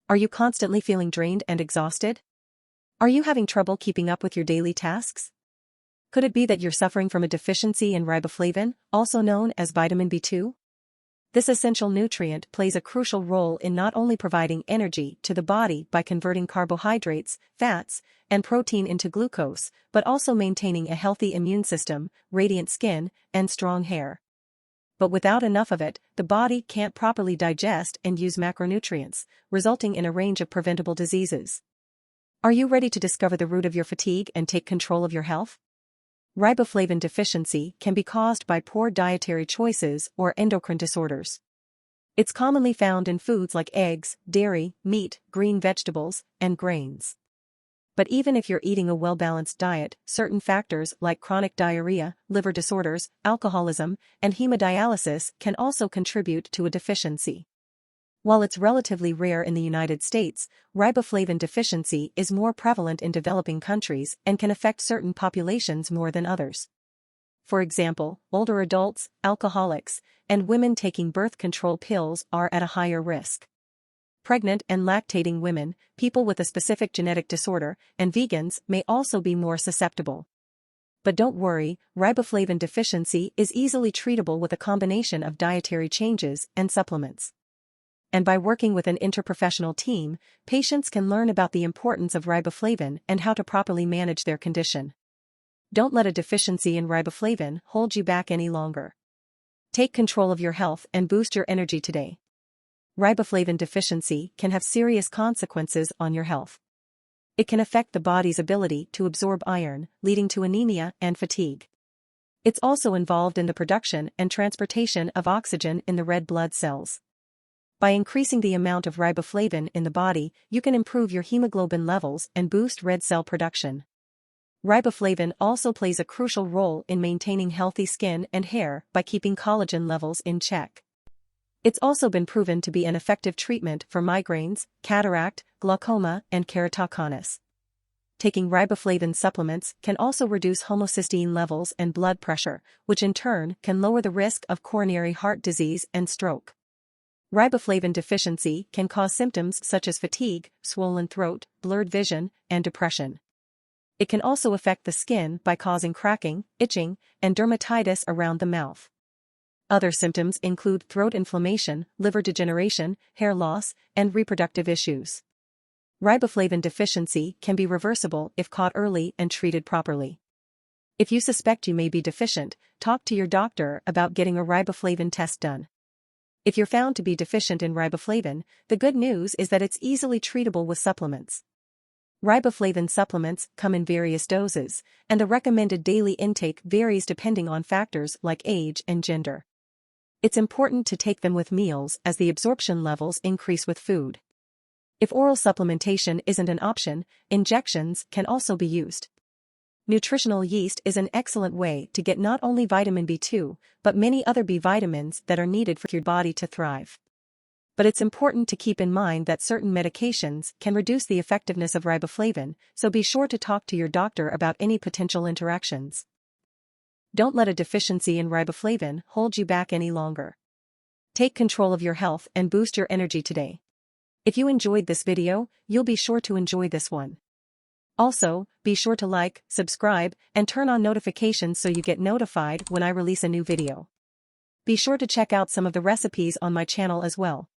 Are you constantly feeling drained and exhausted? Are you having trouble keeping up with your daily tasks? Could it be that you're suffering from a deficiency in riboflavin, also known as vitamin B2? This essential nutrient plays a crucial role in not only providing energy to the body by converting carbohydrates, fats, and protein into glucose, but also maintaining a healthy immune system, radiant skin, and strong hair. But without enough of it, the body can't properly digest and use macronutrients, resulting in a range of preventable diseases. Are you ready to discover the root of your fatigue and take control of your health? Riboflavin deficiency can be caused by poor dietary choices or endocrine disorders. It's commonly found in foods like eggs, dairy, meat, green vegetables, and grains. But even if you're eating a well-balanced diet, certain factors like chronic diarrhea, liver disorders, alcoholism, and hemodialysis can also contribute to a deficiency. While it's relatively rare in the United States, riboflavin deficiency is more prevalent in developing countries and can affect certain populations more than others. For example, older adults, alcoholics, and women taking birth control pills are at a higher risk. Pregnant and lactating women, people with a specific genetic disorder, and vegans may also be more susceptible. But don't worry, riboflavin deficiency is easily treatable with a combination of dietary changes and supplements. And by working with an interprofessional team, patients can learn about the importance of riboflavin and how to properly manage their condition. Don't let a deficiency in riboflavin hold you back any longer. Take control of your health and boost your energy today. Riboflavin deficiency can have serious consequences on your health. It can affect the body's ability to absorb iron, leading to anemia and fatigue. It's also involved in the production and transportation of oxygen in the red blood cells. By increasing the amount of riboflavin in the body, you can improve your hemoglobin levels and boost red cell production. Riboflavin also plays a crucial role in maintaining healthy skin and hair by keeping collagen levels in check. It's also been proven to be an effective treatment for migraines, cataract, glaucoma, and keratoconus. Taking riboflavin supplements can also reduce homocysteine levels and blood pressure, which in turn can lower the risk of coronary heart disease and stroke. Riboflavin deficiency can cause symptoms such as fatigue, swollen throat, blurred vision, and depression. It can also affect the skin by causing cracking, itching, and dermatitis around the mouth. Other symptoms include throat inflammation, liver degeneration, hair loss, and reproductive issues. Riboflavin deficiency can be reversible if caught early and treated properly. If you suspect you may be deficient, talk to your doctor about getting a riboflavin test done. If you're found to be deficient in riboflavin, the good news is that it's easily treatable with supplements. Riboflavin supplements come in various doses, and the recommended daily intake varies depending on factors like age and gender. It's important to take them with meals as the absorption levels increase with food. If oral supplementation isn't an option, injections can also be used. Nutritional yeast is an excellent way to get not only vitamin B2, but many other B vitamins that are needed for your body to thrive. But it's important to keep in mind that certain medications can reduce the effectiveness of riboflavin, so be sure to talk to your doctor about any potential interactions. Don't let a deficiency in riboflavin hold you back any longer. Take control of your health and boost your energy today. If you enjoyed this video, you'll be sure to enjoy this one. Also, be sure to like, subscribe, and turn on notifications so you get notified when I release a new video. Be sure to check out some of the recipes on my channel as well.